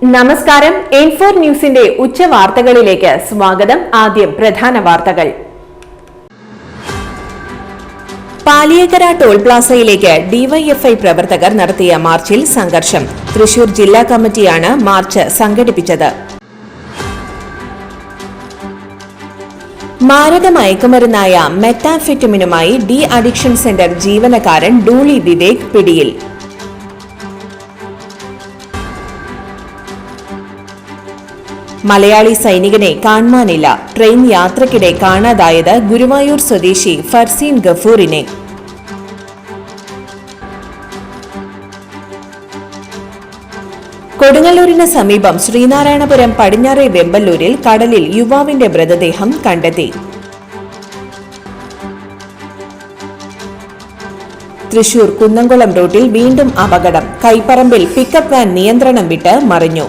നമസ്കാരം. N4 ന്യൂസിന്റെ ഉച്ചവാർത്തകളിലേക്ക് സ്വാഗതം. ആദ്യം പ്രധാന വാർത്തകൾ. പാലിയേക്കര ടോൾ പ്ലാസയിലേക്ക് ഡിവൈഎഫ്ഐ പ്രവർത്തകർ നടത്തിയ മാർച്ചിൽ സംഘർഷം. തൃശൂർ ജില്ലാ കമ്മിറ്റിയാണ് മാർച്ച് സംഘടിപ്പിച്ചത്. മാരക മയക്കുമരുന്നായ മെത്താംഫെറ്റമിനുമായി ഡി അഡിക്ഷൻ സെന്റർ ജീവനക്കാരൻ ഡൂളി വിവേക് പിടിയിൽ. മലയാളി സൈനികനെ കാണാനില്ല. ട്രെയിൻ യാത്രക്കിടെ കാണാതായത് ഗുരുവായൂർ സ്വദേശി ഫർസീൻ ഗഫൂറിനെ. കൊടുങ്ങല്ലൂരിന് സമീപം ശ്രീനാരായണപുരം പടിഞ്ഞാറെ വെമ്പല്ലൂരിൽ കടലിൽ യുവാവിന്റെ മൃതദേഹം കണ്ടെത്തി. തൃശൂർ കുന്നംകുളം റൂട്ടിൽ വീണ്ടും അപകടം. കൈപ്പറമ്പിൽ പിക്കപ്പ് വാൻ നിയന്ത്രണം വിട്ട് മറിഞ്ഞു.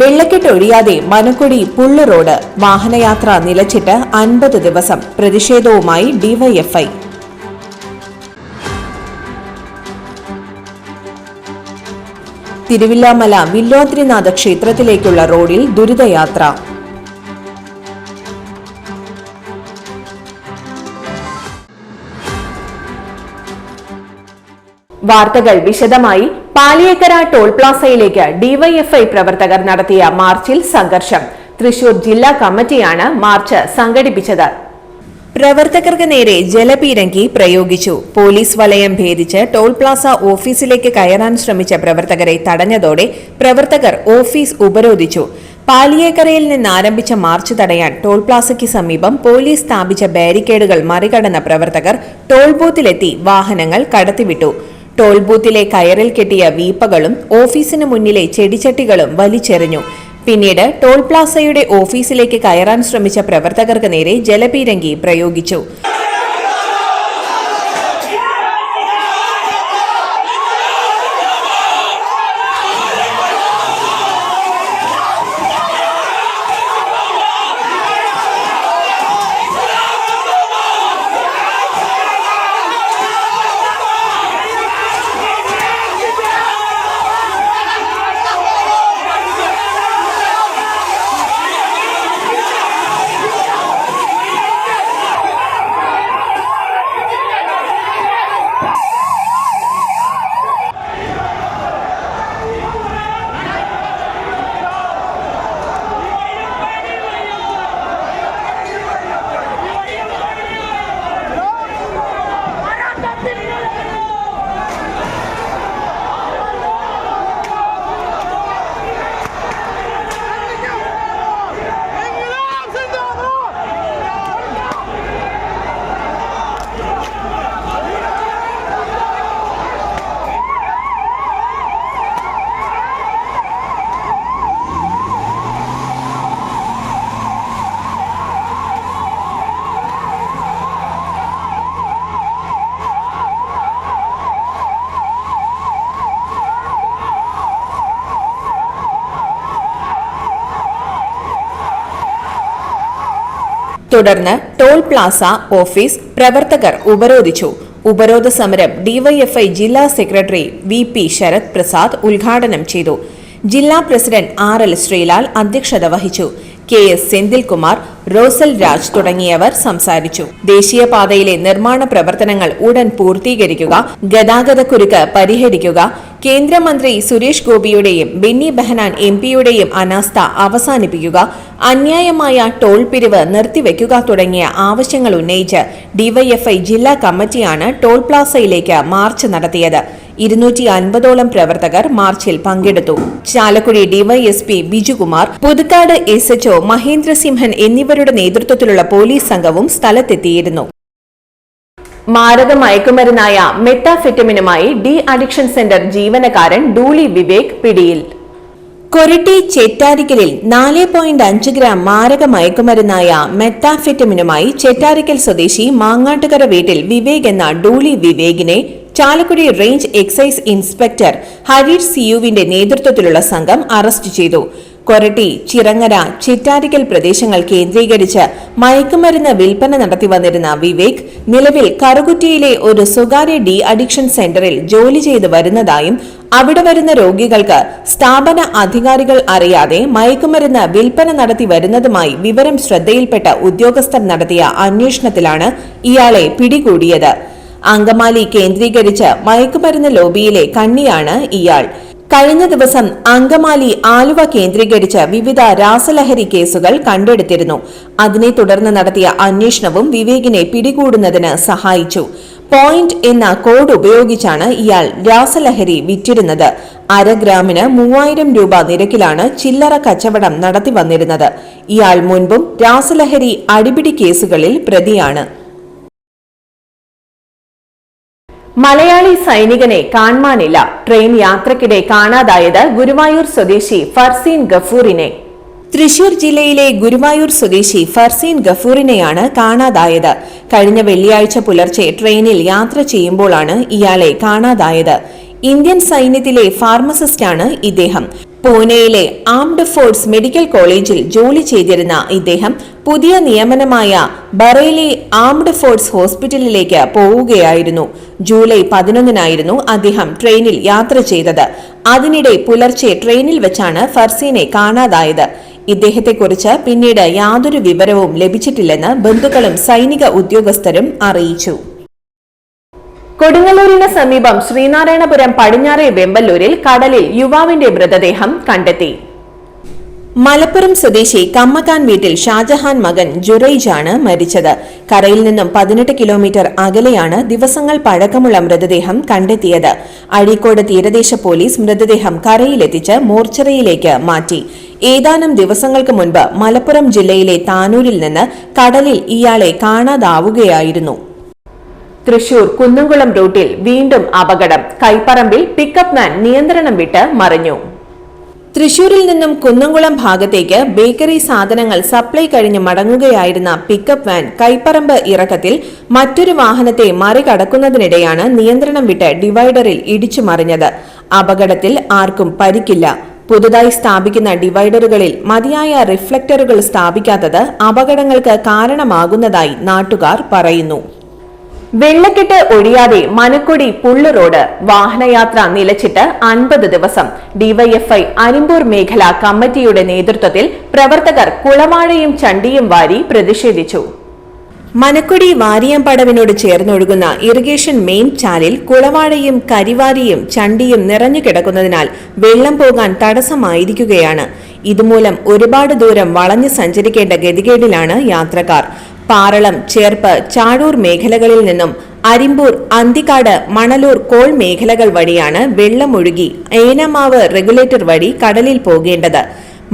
വെള്ളക്കെട്ടൊഴിയാതെ മനക്കൊടി പുള്ളു റോഡ്. വാഹനയാത്ര നിലച്ചിട്ട് 50 ദിവസം. പ്രതിഷേധവുമായി ഡിവൈഎഫ്ഐ. തിരുവില്ലാമല വില്വാദ്രിനാഥ ക്ഷേത്രത്തിലേക്കുള്ള റോഡിൽ ദുരിതയാത്ര. വാർത്തകൾ വിശദമായി. പാലിയേക്കര ടോൾ പ്ലാസയിലേക്ക് ഡിവൈഎഫ്ഐ പ്രവർത്തകർ നടത്തിയ മാർച്ചിൽ സംഘർഷം. തൃശൂർ ജില്ലാ കമ്മിറ്റിയാണ് മാർച്ച് സംഘടിപ്പിച്ചത്. പ്രവർത്തകർക്ക് നേരെ ജലപീരങ്കി പ്രയോഗിച്ചു. പോലീസ് വലയം ഭേദിച്ച് ടോൾ പ്ലാസ ഓഫീസിലേക്ക് കയറാൻ ശ്രമിച്ച പ്രവർത്തകരെ തടഞ്ഞതോടെ പ്രവർത്തകർ ഓഫീസ് ഉപരോധിച്ചു. പാലിയേക്കരയിൽ നിന്ന് ആരംഭിച്ച മാർച്ച് തടയാൻ ടോൾ പ്ലാസയ്ക്ക് സമീപം പോലീസ് സ്ഥാപിച്ച ബാരിക്കേഡുകൾ മറികടന്ന പ്രവർത്തകർ ടോൾ ബൂത്തിലെത്തി വാഹനങ്ങൾ കടത്തിവിട്ടു. ടോൾ ബൂത്തിലെ കയറിൽ കെട്ടിയ വീപ്പകളും ഓഫീസിന് മുന്നിലെ ചെടിച്ചട്ടികളും വലിച്ചെറിഞ്ഞു. പിന്നീട് ടോൾ പ്ലാസയുടെ ഓഫീസിലേക്ക് കയറാൻ ശ്രമിച്ച പ്രവർത്തകർക്ക് നേരെ ജലപീരങ്കി പ്രയോഗിച്ചു. തുടർന്ന് ടോൾ പ്ലാസ ഓഫീസ് പ്രവർത്തകർ ഉപരോധിച്ചു. ഉപരോധ സമരം ഡിവൈഎഫ്ഐ ജില്ലാ സെക്രട്ടറി VP ശരത് പ്രസാദ് ഉദ്ഘാടനം ചെയ്തു. ജില്ലാ പ്രസിഡന്റ് RL ശ്രീലാൽ അധ്യക്ഷത വഹിച്ചു. KS സെന്തിൽകുമാർ, റോസൽ രാജ് തുടങ്ങിയവർ സംസാരിച്ചു. ദേശീയപാതയിലെ നിർമ്മാണ പ്രവർത്തനങ്ങൾ ഉടൻ പൂർത്തീകരിക്കുക, ഗതാഗതക്കുരുക്ക് പരിഹരിക്കുക, കേന്ദ്രമന്ത്രി സുരേഷ് ഗോപിയുടെയും ബെന്നി ബെഹനാൻ MPയുടെയും അനാസ്ഥ അവസാനിപ്പിക്കുക, അന്യായമായ ടോൾ പിരിവ് നിർത്തിവെക്കുക തുടങ്ങിയ ആവശ്യങ്ങൾ ഉന്നയിച്ച് ഡിവൈഎഫ്ഐ ജില്ലാ കമ്മിറ്റിയാണ് ടോൾ പ്ലാസയിലേക്ക് മാർച്ച് നടത്തിയത്. 250ഓളം പ്രവർത്തകർ മാർച്ചിൽ പങ്കെടുത്തു. ചാലക്കുടി DYSP ബിജുകുമാർ, പുതുക്കാട് SHO മഹേന്ദ്രസിംഹൻ എന്നിവരുടെ നേതൃത്വത്തിലുള്ള പോലീസ് സംഘവും സ്ഥലത്തെത്തിയിരുന്നു. മാരക മയക്കുമരുന്നായ മെത്താംഫെറ്റമിനുമായി ഡി അഡിക്ഷൻ സെന്റർ ജീവനക്കാരൻ ഡൂളി വിവേക് പിടിയിൽ. കൊരട്ടി ചെറ്റാരിക്കലിൽ 4.5 ഗ്രാം മാരക മയക്കുമരുന്നായ മെത്താംഫെറ്റമിനുമായി ചെറ്റാരിക്കൽ സ്വദേശി മാങ്ങാട്ടുകര വീട്ടിൽ വിവേക് എന്ന ഡൂളി വിവേകിനെ Chalakudy range excise inspector Harish CUവിന്റെ നേതൃത്വത്തിലുള്ള സംഘം അറസ്റ്റ് ചെയ്തു. കൊരട്ടി, ചിറങ്ങര, ചിറ്റാരിക്കൽ പ്രദേശങ്ങൾ കേന്ദ്രീകരിച്ച് മയക്കുമരുന്ന് വിൽപ്പന നടത്തി വന്നിരുന്ന വിവേക് നിലവിൽ കറുകുറ്റിയിലെ ഒരു സ്വകാര്യ ഡി അഡിക്ഷൻ സെന്ററിൽ ജോലി ചെയ്തു വരുന്നതായും അവിടെ വരുന്ന രോഗികൾക്ക് സ്ഥാപന അധികാരികൾ അറിയാതെ മയക്കുമരുന്ന് വിൽപ്പന നടത്തി വരുന്നതുമായി വിവരം ശ്രദ്ധയിൽപ്പെട്ട ഉദ്യോഗസ്ഥർ നടത്തിയ അന്വേഷണത്തിലാണ് ഇയാളെ പിടികൂടിയത്. അങ്കമാലി കേന്ദ്രീകരിച്ച് മയക്കുമരുന്ന് ലോബിയിലെ കണ്ണിയാണ് ഇയാൾ. കഴിഞ്ഞ ദിവസം അങ്കമാലി, ആലുവ കേന്ദ്രീകരിച്ച് വിവിധ രാസലഹരി കേസുകൾ കണ്ടെടുത്തിരുന്നു. അതിനെ തുടർന്ന് നടത്തിയ അന്വേഷണവും വിവേകിനെ പിടികൂടുന്നതിന് സഹായിച്ചു. പോയിന്റ് എന്ന കോഡ് ഉപയോഗിച്ചാണ് ഇയാൾ രാസലഹരി വിറ്റിരുന്നത്. 1/2 ഗ്രാമിന് 3000 രൂപ നിരക്കിലാണ് ചില്ലറ കച്ചവടം നടത്തി വന്നിരുന്നത്. ഇയാൾ മുൻപും രാസലഹരി അടിപിടി കേസുകളിൽ പ്രതിയാണ്. മലയാളി സൈനികനെ കാണാനില്ല. ട്രെയിൻ യാത്രക്കിടെ കാണാതായത് ഗുരുവായൂർ സ്വദേശി ഫർസീൻ ഗഫൂറിനെ. തൃശൂർ ജില്ലയിലെ ഗുരുവായൂർ സ്വദേശി ഫർസീൻ ഗഫൂറിനെയാണ് കാണാതായത്. കഴിഞ്ഞ വെള്ളിയാഴ്ച പുലർച്ചെ ട്രെയിനിൽ യാത്ര ചെയ്യുമ്പോഴാണ് ഇയാളെ കാണാതായത്. ഇന്ത്യൻ സൈന്യത്തിലെ ഫാർമസിസ്റ്റാണ് ഇദ്ദേഹം. പൂനെയിലെ ആംഡ് ഫോഴ്സ് മെഡിക്കൽ കോളേജിൽ ജോലി ചെയ്തിരുന്ന ഇദ്ദേഹം പുതിയ നിയമനമായ ബറേലി ആംഡ് ഫോഴ്സ് ഹോസ്പിറ്റലിലേക്ക് പോവുകയായിരുന്നു. ജൂലൈ 11-നായിരുന്നു അദ്ദേഹം ട്രെയിനിൽ യാത്ര ചെയ്തത്. അതിനിടെ പുലർച്ചെ ട്രെയിനിൽ വെച്ചാണ് ഫർസീനെ കാണാതായത്. ഇദ്ദേഹത്തെക്കുറിച്ച് പിന്നീട് യാതൊരു വിവരവും ലഭിച്ചിട്ടില്ലെന്ന് ബന്ധുക്കളും സൈനിക ഉദ്യോഗസ്ഥരും അറിയിച്ചു. കൊടുങ്ങല്ലൂരിന് സമീപം ശ്രീനാരായണപുരം പടിഞ്ഞാറേ വെമ്പല്ലൂരിൽ കടലിൽ യുവാവിന്റെ മൃതദേഹം കണ്ടെത്തി. മലപ്പുറം സ്വദേശി കമ്മക്കാൻ വീട്ടിൽ ഷാജഹാൻ മകൻ ജുറൈജാണ് മരിച്ചത്. കരയിൽ നിന്നും 18 കിലോമീറ്റർ അകലെയാണ് ദിവസങ്ങൾ പഴക്കമുള്ള മൃതദേഹം കണ്ടെത്തിയത്. അഴീക്കോട് തീരദേശ പോലീസ് മൃതദേഹം കരയിലെത്തിച്ച് മോർച്ചറിയിലേക്ക് മാറ്റി. ഏതാനും ദിവസങ്ങൾക്ക് മുൻപ് മലപ്പുറം ജില്ലയിലെ താനൂരിൽ നിന്ന് കടലിൽ ഇയാളെ കാണാതാവുകയായിരുന്നു. തൃശൂർ കുന്നംകുളം റൂട്ടിൽ വീണ്ടും അപകടം. കൈപ്പറമ്പിൽ പിക്കപ്പ് വാൻ നിയന്ത്രണം വിട്ട് മറിഞ്ഞു. തൃശൂരിൽ നിന്നും കുന്നംകുളം ഭാഗത്തേക്ക് ബേക്കറി സാധനങ്ങൾ സപ്ലൈ കഴിഞ്ഞ് മടങ്ങുകയായിരുന്ന പിക്കപ്പ് വാൻ കൈപ്പറമ്പ് ഇറക്കത്തിൽ മറ്റൊരു വാഹനത്തെ മറികടക്കുന്നതിനിടെയാണ് നിയന്ത്രണം വിട്ട് ഡിവൈഡറിൽ ഇടിച്ചു മറിഞ്ഞത്. അപകടത്തിൽ ആർക്കും പരിക്കില്ല. പുതുതായി സ്ഥാപിക്കുന്ന ഡിവൈഡറുകളിൽ മതിയായ റിഫ്ലക്ടറുകൾ സ്ഥാപിക്കാത്തത് അപകടങ്ങൾക്ക് കാരണമാകുന്നതായി നാട്ടുകാർ പറയുന്നു. വെള്ളക്കെട്ട് ഒഴിയാതെ മനക്കൊടി പുള്ളു റോഡ് വാഹനയാത്ര നിലച്ചിട്ട് 50 ദിവസം. ഡിവൈഎഫ്ഐ അരിമ്പൂർ മേഖലാ കമ്മിറ്റിയുടെ നേതൃത്വത്തിൽ പ്രവർത്തകർ കുളവാഴയും ചണ്ടിയും വാരി പ്രതിഷേധിച്ചു. മനക്കൊടി വാരിയമ്പടവിനോട് ചേർന്നൊഴുകുന്ന ഇറിഗേഷൻ മെയിൻ ചാലിൽ കുളവാഴയും കരിവാരിയും ചണ്ടിയും നിറഞ്ഞു കിടക്കുന്നതിനാൽ വെള്ളം പോകാൻ തടസ്സമായിരിക്കുകയാണ്. ഇതുമൂലം ഒരുപാട് ദൂരം വളഞ്ഞു സഞ്ചരിക്കേണ്ട ഗതികേടിലാണ് യാത്രക്കാർ. പാറളം, ചേർപ്പ്, ചാഴൂർ മേഖലകളിൽ നിന്നും അരിമ്പൂർ, അന്തിക്കാട്, മണലൂർ, കോൾ മേഖലകൾ വഴിയാണ് വെള്ളമൊഴുകി ഏനമാവ് റെഗുലേറ്റർ വഴി കടലിൽ പോകേണ്ടത്.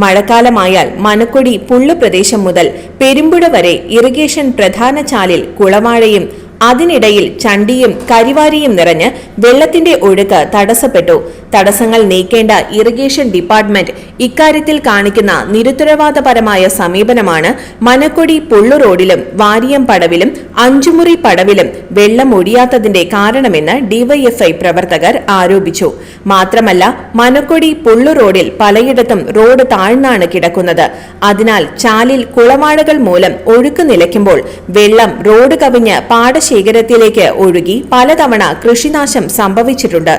മഴക്കാലമായാൽ മനക്കൊടി പുള്ളു പ്രദേശം മുതൽ പെരുമ്പുഴ വരെ ഇറിഗേഷൻ പ്രധാന ചാലിൽ കുളവാഴയും അതിനിടയിൽ ചണ്ടിയും കരിവാരിയും നിറഞ്ഞ് വെള്ളത്തിന്റെ ഒഴുക്ക് തടസ്സപ്പെട്ടു. തടസ്സങ്ങൾ നീക്കേണ്ട ഇറിഗേഷൻ ഡിപ്പാർട്ട്മെന്റ് ഇക്കാര്യത്തിൽ കാണിക്കുന്ന നിരുത്തരവാദപരമായ സമീപനമാണ് മനക്കൊടി പുള്ളു റോഡിലും വാരിയം പടവിലും അഞ്ചുമുറി പടവിലും വെള്ളം ഒഴിയാത്തതിന്റെ കാരണമെന്ന് ഡിവൈഎഫ്ഐ പ്രവർത്തകർ ആരോപിച്ചു. മാത്രമല്ല, മനക്കൊടി പുള്ളു റോഡിൽ പലയിടത്തും റോഡ് താഴ്ന്നാണ് കിടക്കുന്നത്. അതിനാൽ ചാലിൽ കുളവാഴകൾ മൂലം ഒഴുക്ക് നിലയ്ക്കുമ്പോൾ വെള്ളം റോഡ് കവിഞ്ഞ് പാടശേഖരത്തിലേക്ക് ഒഴുകി പലതവണ കൃഷിനാശം സംഭവിച്ചിട്ടുണ്ട്.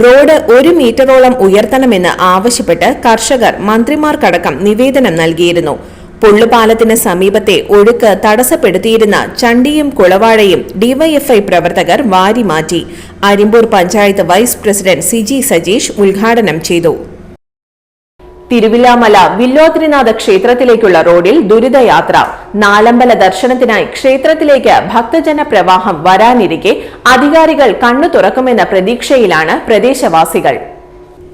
റോഡ് 1 മീറ്ററോളം ഉയർത്തണമെന്ന് ആവശ്യപ്പെട്ട് കർഷകർ മന്ത്രിമാർക്കടക്കം നിവേദനം നൽകിയിരുന്നു. പുള്ളുപാലത്തിന് സമീപത്തെ ഒഴുക്ക് തടസ്സപ്പെടുത്തിയിരുന്ന ചണ്ടിയും കുളവാഴയും ഡിവൈഎഫ്ഐ പ്രവർത്തകർ വാരിമാറ്റി. അരിമ്പൂർ പഞ്ചായത്ത് വൈസ് പ്രസിഡന്റ് സിജി സജീഷ് ഉദ്ഘാടനം ചെയ്തു. തിരുവില്ലാമല വില്ലോദ്രിനാഥ ക്ഷേത്രത്തിലേക്കുള്ള റോഡിൽ ദുരിതയാത്ര. നാലമ്പല ദർശനത്തിനായി ക്ഷേത്രത്തിലേക്ക് ഭക്തജന പ്രവാഹം വരാനിരിക്കെ അധികാരികൾ കണ്ണു തുറക്കുമെന്ന പ്രതീക്ഷയിലാണ് പ്രദേശവാസികൾ.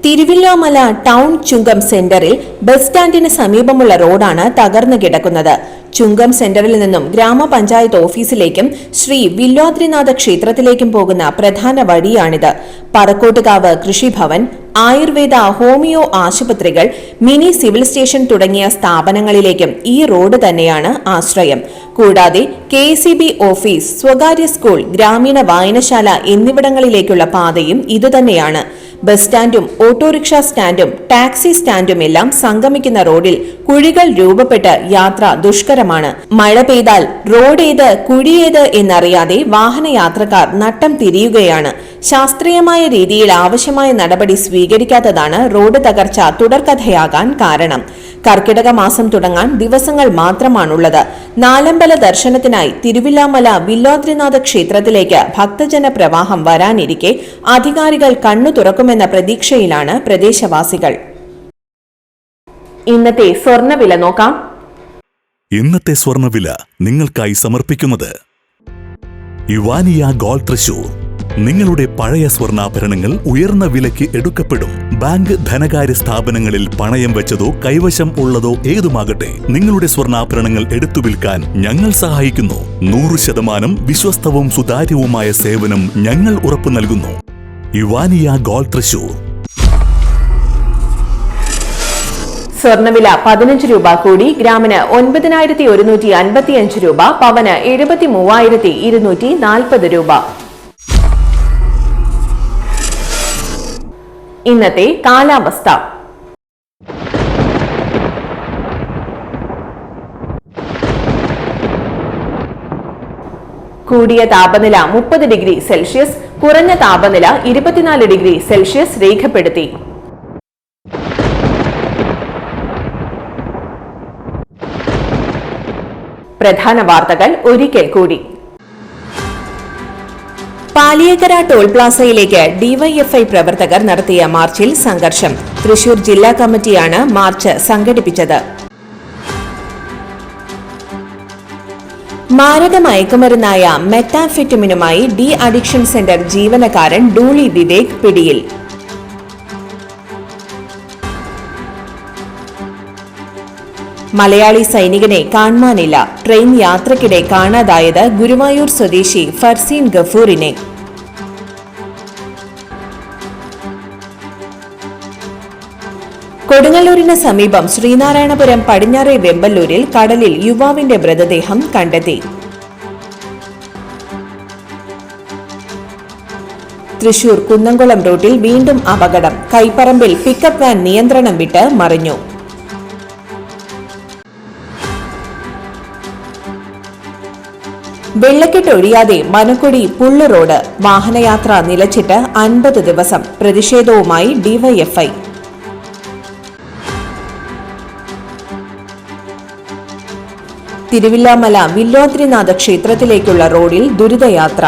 തിരുവില്ലാമല ടൗൺ ചുങ്കം സെന്ററിൽ ബസ് സ്റ്റാൻഡിന് സമീപമുള്ള റോഡാണ് തകർന്നു കിടക്കുന്നത്. ചുങ്കം സെന്ററിൽ നിന്നും ഗ്രാമപഞ്ചായത്ത് ഓഫീസിലേക്കും ശ്രീ വില്ലോദ്രിനാഥ ക്ഷേത്രത്തിലേക്കും പോകുന്ന പ്രധാന വഴിയാണിത്. പറക്കോട്ടുകാവ് കൃഷിഭവൻ, ആയുർവേദ, ഹോമിയോ ആശുപത്രികൾ, മിനി സിവിൽ സ്റ്റേഷൻ തുടങ്ങിയ സ്ഥാപനങ്ങളിലേക്കും ഈ റോഡ് തന്നെയാണ് ആശ്രയം. കൂടാതെ KCB ഓഫീസ്, സ്വകാര്യ സ്കൂൾ, ഗ്രാമീണ വായനശാല എന്നിവിടങ്ങളിലേക്കുള്ള പാതയും ഇതുതന്നെയാണ്. ബസ് സ്റ്റാൻഡും ഓട്ടോറിക്ഷ സ്റ്റാൻഡും ടാക്സി സ്റ്റാൻഡും എല്ലാം സംഗമിക്കുന്ന റോഡിൽ കുഴികൾ രൂപപ്പെട്ട് യാത്ര ദുഷ്കരമാണ്. മഴ പെയ്താൽ റോഡേത് കുഴിയേത് എന്നറിയാതെ വാഹനയാത്രക്കാർ നട്ടം തിരിയുകയാണ്. ശാസ്ത്രീയമായ രീതിയിൽ ആവശ്യമായ നടപടി സ്വീകരിക്കാത്തതാണ് റോഡ് തകർച്ച തുടർക്കഥയാകാൻ കാരണം. കർക്കിടക മാസം തുടങ്ങാൻ ദിവസങ്ങൾ മാത്രമാണുള്ളത്. നാലമ്പല ദർശനത്തിനായി തിരുവില്ലാമല വില്ലോദ്രിനാഥ ക്ഷേത്രത്തിലേക്ക് ഭക്തജന പ്രവാഹം വരാനിരിക്കെ അധികാരികൾ കണ്ണു തുറക്കുമെന്ന പ്രതീക്ഷയിലാണ് പ്രദേശവാസികൾ. ഇന്നത്തെ സ്വർണ്ണവില നോക്കാം. ഇന്നത്തെ സ്വർണ്ണവില നിങ്ങൾക്കായി സമർപ്പിക്കുന്നത് ഇവാനിയ ഗോൾഡ് തൃശൂർ. നിങ്ങളുടെ പഴയ സ്വർണ്ണാഭരണങ്ങൾ ഉയർന്ന വിലയ്ക്ക് എടുക്കപ്പെടും. ബാങ്ക്, ധനകാര്യ സ്ഥാപനങ്ങളിൽ പണയം വെച്ചതോ കൈവശം ഉള്ളതോ ഏതുമാകട്ടെ, നിങ്ങളുടെ സ്വർണ്ണാഭരണങ്ങൾ എടുത്തു വിൽക്കാൻ ഞങ്ങൾ സഹായിക്കുന്നു. 100% വിശ്വസ്തവും സുതാര്യവുമായ സേവനം ഞങ്ങൾ ഉറപ്പു നൽകുന്നു. ഇവാനിയ ഗോൾഡ് തൃശൂർ. സ്വർണ്ണവില 15 രൂപ കൂടി ഗ്രാമിന് 9155 രൂപ, പവന് 73,240 രൂപ. ഇന്നത്തെ കാലാവസ്ഥ. കൂടിയ താപനില 30 ഡിഗ്രി സെൽഷ്യസ്, കുറഞ്ഞ താപനില 24 ഡിഗ്രി സെൽഷ്യസ് രേഖപ്പെടുത്തി. പ്രധാന വാർത്തകൾ ഒരിക്കൽ കൂടി. പാലിയേക്കര ടോൾ പ്ലാസയിലേക്ക് ഡിവൈഎഫ്ഐ പ്രവർത്തകർ നടത്തിയ മാർച്ചിൽ സംഘർഷം. തൃശൂർ ജില്ലാ കമ്മിറ്റിയാണ് മാർച്ച് സംഘടിപ്പിച്ചത്. മാരക മയക്കുമരുന്നായ മെത്താംഫെറ്റമിനുമായി ഡി അഡിക്ഷൻ സെന്റർ ജീവനക്കാരൻ ഡൂളി വിവേക് പിടിയിൽ. മലയാളി സൈനികനെ കാണാനില്ല. ട്രെയിൻ യാത്രക്കിടെ കാണാതായത് ഗുരുവായൂർ സ്വദേശി ഫർസീൻ ഗഫൂറിനെ. കൊടുങ്ങല്ലൂരിന് സമീപം ശ്രീനാരായണപുരം പടിഞ്ഞാറെ വെമ്പല്ലൂരിൽ കടലിൽ യുവാവിന്റെ മൃതദേഹം കണ്ടെത്തി. തൃശൂർ കുന്നംകുളം റൂട്ടിൽ വീണ്ടും അപകടം. കൈപ്പറമ്പിൽ പിക്കപ്പ് വാൻ നിയന്ത്രണം വിട്ട് മറിഞ്ഞു. വെള്ളക്കെട്ടൊഴിയാതെ മനക്കൊടി പുള്ളു റോഡ്. വാഹനയാത്ര നിലച്ചിട്ട് 50 ദിവസം. പ്രതിഷേധവുമായി ഡിവൈഎഫ്ഐ. തിരുവില്ലാമല വില്ലോദ്രിനാഥ ക്ഷേത്രത്തിലേക്കുള്ള റോഡിൽ ദുരിതയാത്ര.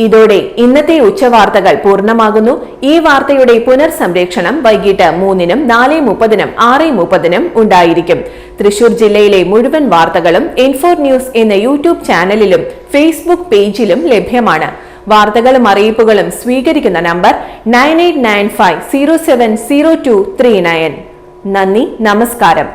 ഇതോടെ ഇന്നത്തെ ഉച്ചവാർത്തകൾ പൂർണ്ണമാകുന്നു. ഈ വാർത്തയുടെ പുനർസംപ്രേക്ഷണം വൈകിട്ട് 3-നും 4:30-നും 6:30-നും ഉണ്ടായിരിക്കും. തൃശൂർ ജില്ലയിലെ മുഴുവൻ വാർത്തകളും N4 ന്യൂസ് എന്ന യൂട്യൂബ് ചാനലിലും ഫേസ്ബുക്ക് പേജിലും ലഭ്യമാണ്. വാർത്തകളും അറിയിപ്പുകളും സ്വീകരിക്കുന്ന നമ്പർ 9895070239. നന്ദി, നമസ്കാരം.